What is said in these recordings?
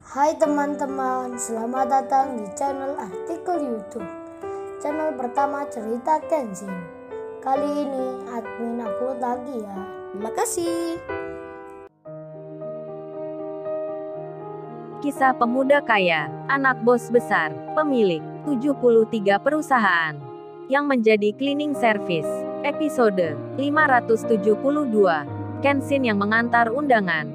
Hai teman-teman, selamat datang di channel artikel YouTube. Channel pertama cerita Kenshin. Kali ini admin upload lagi ya. Terima kasih. Kisah pemuda kaya, anak bos besar, pemilik 73 perusahaan, yang menjadi cleaning service. Episode 572. Kenshin yang mengantar undangan.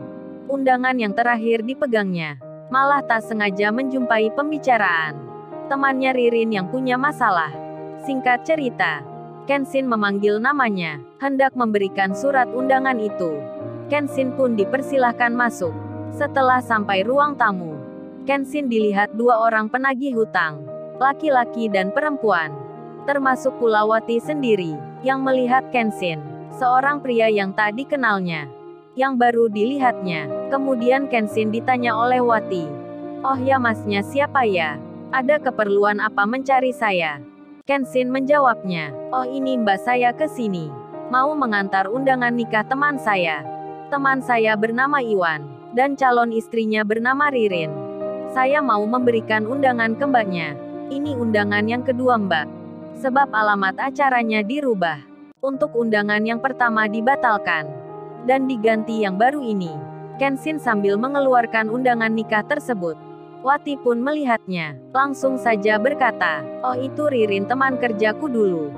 Undangan yang terakhir dipegangnya. Malah tak sengaja menjumpai pembicaraan temannya Ririn yang punya masalah. Singkat cerita, Kenshin memanggil namanya, hendak memberikan surat undangan itu. Kenshin pun dipersilahkan masuk. Setelah sampai ruang tamu, Kenshin dilihat dua orang penagih hutang, laki-laki dan perempuan, termasuk pula Wati sendiri, yang melihat Kenshin, seorang pria yang tak dikenalnya, yang baru dilihatnya. Kemudian Kenshin ditanya oleh Wati, "Oh ya, masnya siapa ya? Ada keperluan apa mencari saya?" Kenshin menjawabnya, "Oh ini mbak, saya ke sini mau mengantar undangan nikah teman saya. Teman saya bernama Iwan, dan calon istrinya bernama Ririn. Saya mau memberikan undangan ke mbaknya. Ini undangan yang kedua mbak, sebab alamat acaranya dirubah. Untuk undangan yang pertama dibatalkan dan diganti yang baru ini." Kenshin sambil mengeluarkan undangan nikah tersebut. Wati pun melihatnya, langsung saja berkata, "Oh itu Ririn teman kerjaku dulu.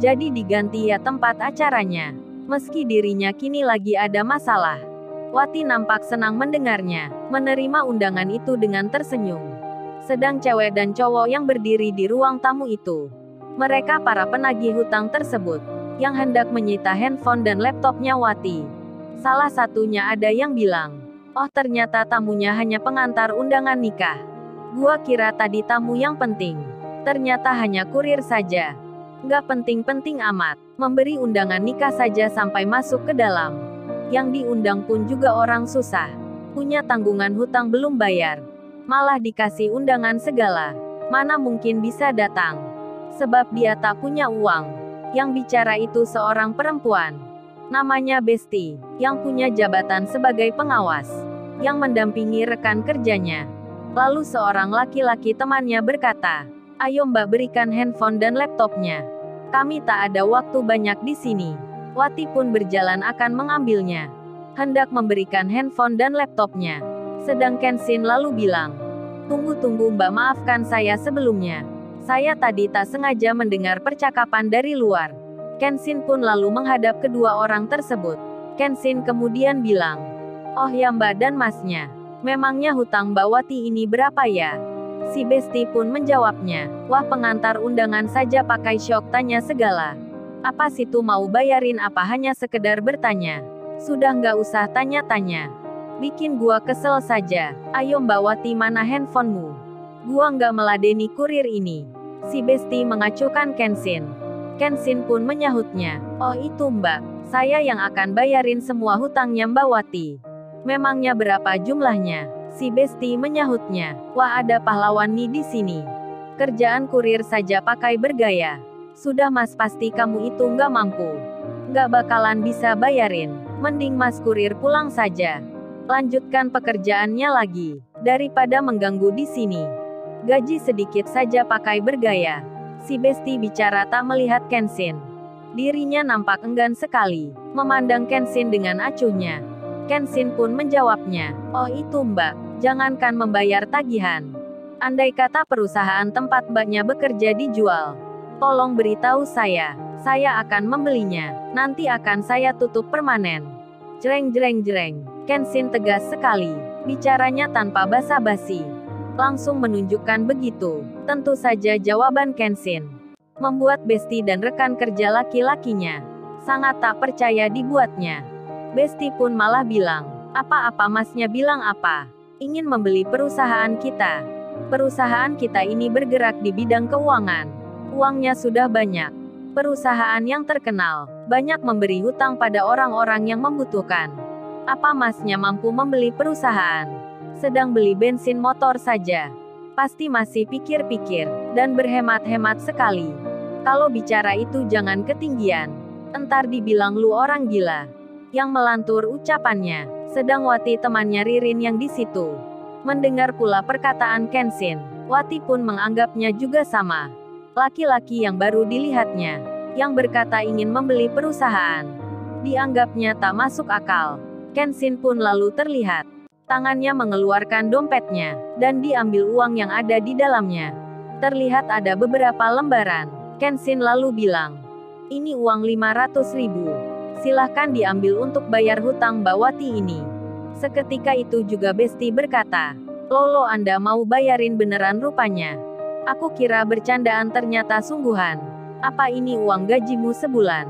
Jadi diganti ya tempat acaranya, meski dirinya kini lagi ada masalah." Wati nampak senang mendengarnya, menerima undangan itu dengan tersenyum. Sedang cewek dan cowok yang berdiri di ruang tamu itu, mereka para penagih hutang tersebut, yang hendak menyita handphone dan laptopnya Wati. Salah satunya ada yang bilang, "Oh ternyata tamunya hanya pengantar undangan nikah. Gua kira tadi tamu yang penting. Ternyata hanya kurir saja. Nggak penting-penting amat, memberi undangan nikah saja sampai masuk ke dalam. Yang diundang pun juga orang susah, punya tanggungan hutang belum bayar. Malah dikasih undangan segala. Mana mungkin bisa datang, sebab dia tak punya uang." Yang bicara itu seorang perempuan, namanya Besti, yang punya jabatan sebagai pengawas, yang mendampingi rekan kerjanya. Lalu seorang laki-laki temannya berkata, "Ayo mbak, berikan handphone dan laptopnya. Kami tak ada waktu banyak di sini." Wati pun berjalan akan mengambilnya, hendak memberikan handphone dan laptopnya. Sedang Kenshin lalu bilang, "Tunggu mbak, maafkan saya sebelumnya. Saya tadi tak sengaja mendengar percakapan dari luar." Kenshin pun lalu menghadap kedua orang tersebut. Kenshin kemudian bilang, "Oh ya mbak dan masnya, memangnya hutang mbak Wati ini berapa ya?" Si Besti pun menjawabnya, "Wah pengantar undangan saja pakai syok tanya segala. Apa situ mau bayarin apa hanya sekedar bertanya? Sudah nggak usah tanya-tanya. Bikin gua kesel saja. Ayo mbak Wati, mana handphonemu? Gua nggak meladeni kurir ini." Si Besti mengacuhkan Kenshin. Kenshin pun menyahutnya, "Oh itu mbak, saya yang akan bayarin semua hutangnya mbak Wati." "Memangnya berapa jumlahnya?" Si Besti menyahutnya, "Wah ada pahlawan nih di sini. Kerjaan kurir saja pakai bergaya. Sudah mas, pasti kamu itu nggak mampu. Nggak bakalan bisa bayarin. Mending mas kurir pulang saja. Lanjutkan pekerjaannya lagi, daripada mengganggu di sini. Gaji sedikit saja pakai bergaya." Si Besti bicara tak melihat Kenshin. Dirinya nampak enggan sekali memandang Kenshin dengan acuhnya. Kenshin pun menjawabnya, "Oh itu mbak, jangankan membayar tagihan. Andai kata perusahaan tempat mbaknya bekerja dijual, tolong beritahu saya akan membelinya. Nanti akan saya tutup permanen." Jreng jreng jreng. Kenshin tegas sekali, bicaranya tanpa basa-basi. Langsung menunjukkan begitu. Tentu saja jawaban Kenshin membuat Besti dan rekan kerja laki-lakinya sangat tak percaya dibuatnya. Besti pun malah bilang, "Apa-apa masnya bilang apa? Ingin membeli perusahaan kita. Perusahaan kita ini bergerak di bidang keuangan. Uangnya sudah banyak. Perusahaan yang terkenal, banyak memberi hutang pada orang-orang yang membutuhkan. Apa masnya mampu membeli perusahaan? Sedang beli bensin motor saja. Pasti masih pikir-pikir, dan berhemat-hemat sekali. Kalau bicara itu jangan ketinggian. Entar dibilang lu orang gila." Yang melantur ucapannya, sedang Wati temannya Ririn yang di situ. Mendengar pula perkataan Kenshin, Wati pun menganggapnya juga sama. Laki-laki yang baru dilihatnya, yang berkata ingin membeli perusahaan, dianggapnya tak masuk akal. Kenshin pun lalu terlihat. Tangannya mengeluarkan dompetnya, dan diambil uang yang ada di dalamnya. Terlihat ada beberapa lembaran. Kenshin lalu bilang, "Ini uang 500.000. Silahkan diambil untuk bayar hutang Mbak Wati ini." Seketika itu juga Besti berkata, "Lolo, Anda mau bayarin beneran rupanya. Aku kira bercandaan ternyata sungguhan. Apa ini uang gajimu sebulan?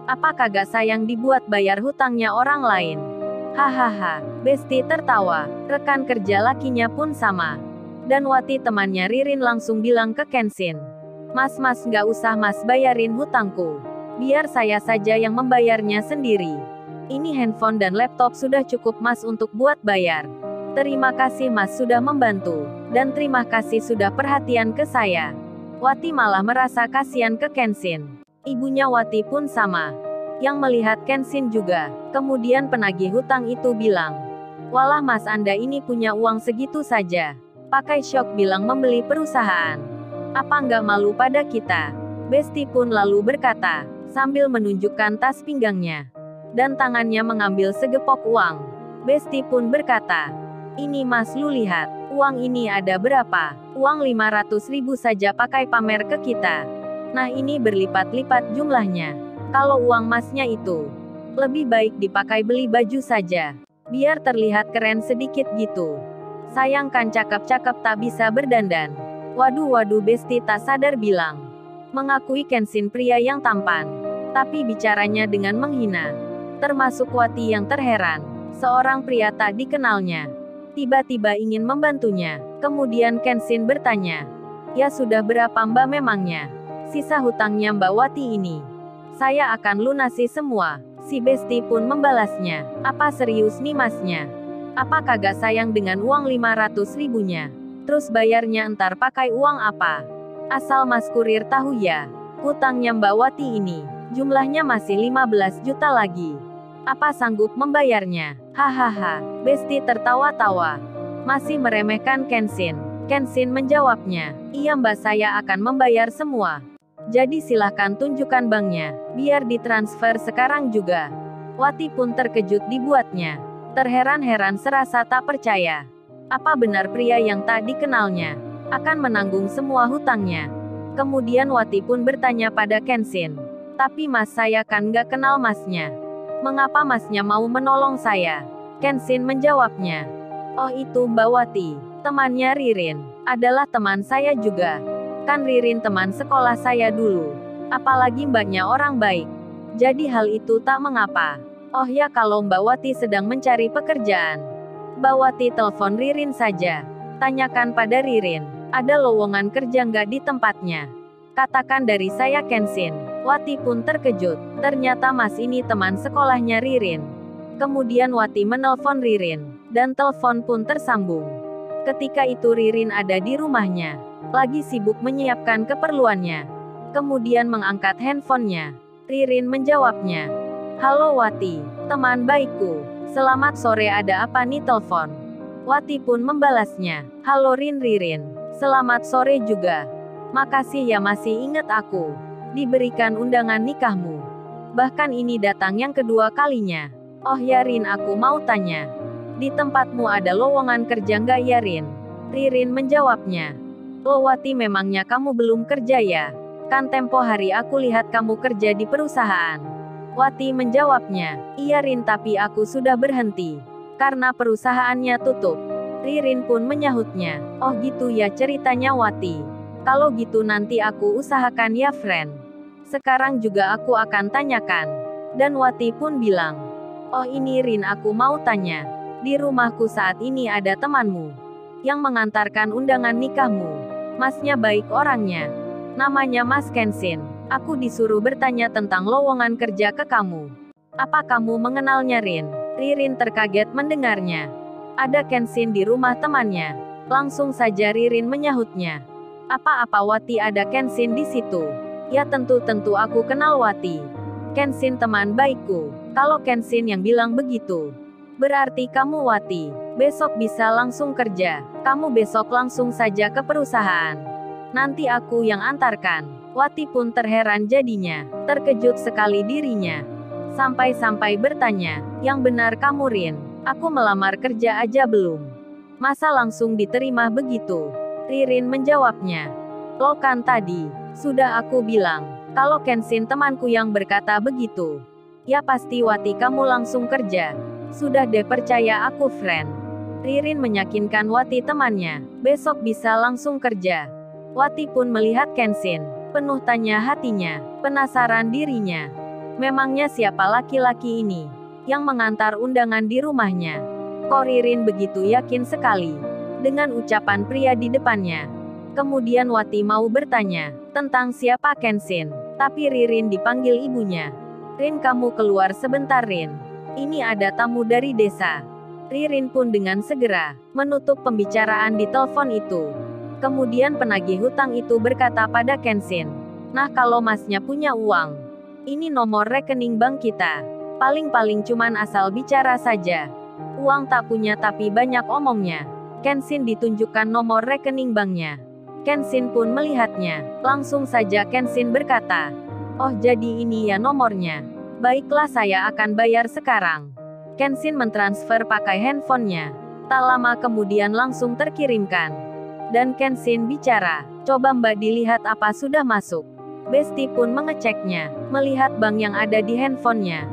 Apa kagak sayang dibuat bayar hutangnya orang lain?" Hahaha, Besti tertawa. Rekan kerja lakinya pun sama. Dan Wati temannya Ririn langsung bilang ke Kenshin, "Mas, nggak usah mas bayarin hutangku. Biar saya saja yang membayarnya sendiri. Ini handphone dan laptop sudah cukup mas untuk buat bayar. Terima kasih mas sudah membantu. Dan terima kasih sudah perhatian ke saya." Wati malah merasa kasihan ke Kenshin. Ibunya Wati pun sama. Yang melihat Kenshin juga. Kemudian penagih hutang itu bilang, "Walah mas, Anda ini punya uang segitu saja. Pakai syok bilang membeli perusahaan. Apa nggak malu pada kita?" Besti pun lalu berkata, sambil menunjukkan tas pinggangnya. Dan tangannya mengambil segepok uang. Besti pun berkata, "Ini mas, lu lihat, uang ini ada berapa? Uang 500.000 saja pakai pamer ke kita. Nah ini berlipat-lipat jumlahnya. Kalau uang masnya itu, lebih baik dipakai beli baju saja. Biar terlihat keren sedikit gitu. Sayang kan cakep-cakep tak bisa berdandan." Waduh, Besti tak sadar bilang. Mengakui Kenshin pria yang tampan. Tapi bicaranya dengan menghina. Termasuk Wati yang terheran. Seorang pria tak dikenalnya tiba-tiba ingin membantunya. Kemudian Kenshin bertanya, "Ya sudah berapa mbak memangnya? Sisa hutangnya Mbak Wati ini? Saya akan lunasi semua." Si Besti pun membalasnya, "Apa serius nih masnya? Apa kagak sayang dengan uang 500.000-nya? Terus bayarnya entar pakai uang apa? Asal mas kurir tahu ya, hutangnya Mbak Wati ini, jumlahnya masih 15 juta lagi. Apa sanggup membayarnya?" Hahaha, Besti tertawa-tawa. Masih meremehkan Kenshin. Kenshin menjawabnya, "Iya mbak, saya akan membayar semua. Jadi silahkan tunjukkan banknya, biar ditransfer sekarang juga." Wati pun terkejut dibuatnya. Terheran-heran serasa tak percaya. Apa benar pria yang tak dikenalnya akan menanggung semua hutangnya? Kemudian Wati pun bertanya pada Kenshin, "Tapi mas, saya kan nggak kenal masnya. Mengapa masnya mau menolong saya?" Kenshin menjawabnya, "Oh itu Mbak Wati, temannya Ririn. Adalah teman saya juga. Kan Ririn teman sekolah saya dulu. Apalagi mbaknya orang baik. Jadi hal itu tak mengapa. Oh ya, kalau Mbak Wati sedang mencari pekerjaan, Mbak Wati telepon Ririn saja. Tanyakan pada Ririn, ada lowongan kerja nggak di tempatnya. Katakan dari saya Kenshin." Wati pun terkejut. Ternyata mas ini teman sekolahnya Ririn. Kemudian Wati menelpon Ririn. Dan telepon pun tersambung. Ketika itu Ririn ada di rumahnya. Lagi sibuk menyiapkan keperluannya. Kemudian mengangkat handphonenya. Ririn menjawabnya, "Halo Wati, teman baikku. Selamat sore, ada apa nih telepon?" Wati pun membalasnya, "Halo Ririn. Selamat sore juga. Makasih ya masih ingat aku. Diberikan undangan nikahmu. Bahkan ini datang yang kedua kalinya. Oh ya Rin, aku mau tanya. Di tempatmu ada lowongan kerja nggak ya Rin?" Ririn menjawabnya, "Loh Wati, memangnya kamu belum kerja ya? Kan tempo hari aku lihat kamu kerja di perusahaan." Wati menjawabnya, "Iya Rin, tapi aku sudah berhenti. Karena perusahaannya tutup." Ririn pun menyahutnya, "Oh gitu ya ceritanya Wati. Kalau gitu nanti aku usahakan ya friend. Sekarang juga aku akan tanyakan." Dan Wati pun bilang, "Oh ini Rin, aku mau tanya. Di rumahku saat ini ada temanmu yang mengantarkan undangan nikahmu. Masnya baik orangnya. Namanya Mas Kenshin. Aku disuruh bertanya tentang lowongan kerja ke kamu. Apa kamu mengenalnya Rin?" Ririn terkaget mendengarnya. Ada Kenshin di rumah temannya. Langsung saja Ririn menyahutnya, "Apa-apa Wati, ada Kenshin di situ?" "Ya tentu aku kenal Wati. Kenshin teman baikku." "Kalau Kenshin yang bilang begitu, Berarti kamu Wati, besok bisa langsung kerja. Kamu besok langsung saja ke perusahaan. Nanti aku yang antarkan. Wati pun terheran jadinya, terkejut sekali dirinya. Sampai-sampai bertanya, yang benar kamu Rin, aku melamar kerja aja belum. Masa langsung diterima begitu? Ririn menjawabnya. Lo kan tadi, sudah aku bilang, kalau Kenshin temanku yang berkata begitu. Ya pasti Wati kamu langsung kerja. Sudah deh percaya aku friend. Ririn meyakinkan Wati temannya, besok bisa langsung kerja. Wati pun melihat Kenshin, penuh tanya hatinya, penasaran dirinya. Memangnya siapa laki-laki ini, yang mengantar undangan di rumahnya? Kok Ririn begitu yakin sekali, dengan ucapan pria di depannya. Kemudian Wati mau bertanya, tentang siapa Kenshin, tapi Ririn dipanggil ibunya. Rin kamu keluar sebentar Rin. Ini ada tamu dari desa. Ririn pun dengan segera, menutup pembicaraan di telepon itu. Kemudian penagih hutang itu berkata pada Kenshin, nah kalau masnya punya uang, ini nomor rekening bank kita. Paling-paling cuman asal bicara saja. Uang tak punya tapi banyak omongnya. Kenshin ditunjukkan nomor rekening banknya. Kenshin pun melihatnya. Langsung saja Kenshin berkata, oh jadi ini ya nomornya. Baiklah saya akan bayar sekarang. Kenshin mentransfer pakai handphonenya. Tak lama kemudian langsung terkirimkan. Dan Kenshin bicara, coba mbak dilihat apa sudah masuk. Besti pun mengeceknya, melihat bank yang ada di handphonenya.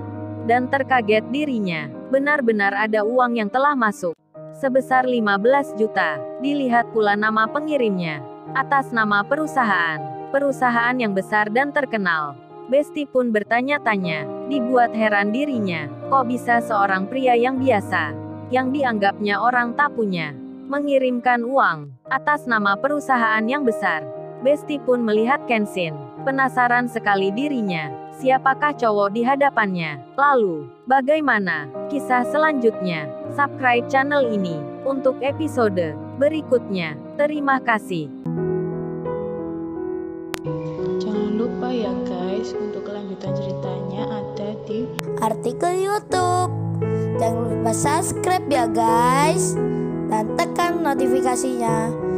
Dan terkaget dirinya, benar-benar ada uang yang telah masuk. Sebesar 15 juta, dilihat pula nama pengirimnya. Atas nama perusahaan yang besar dan terkenal. Besti pun bertanya-tanya, dibuat heran dirinya, kok bisa seorang pria yang biasa, yang dianggapnya orang tak punya, mengirimkan uang, atas nama perusahaan yang besar. Besti pun melihat Kenshin, penasaran sekali dirinya, siapakah cowok di hadapannya. Lalu, bagaimana kisah selanjutnya? Subscribe channel ini, untuk episode berikutnya. Terima kasih. Jangan lupa ya guys, untuk kelanjutan ceritanya ada di artikel YouTube. Jangan lupa subscribe ya guys, dan tekan notifikasinya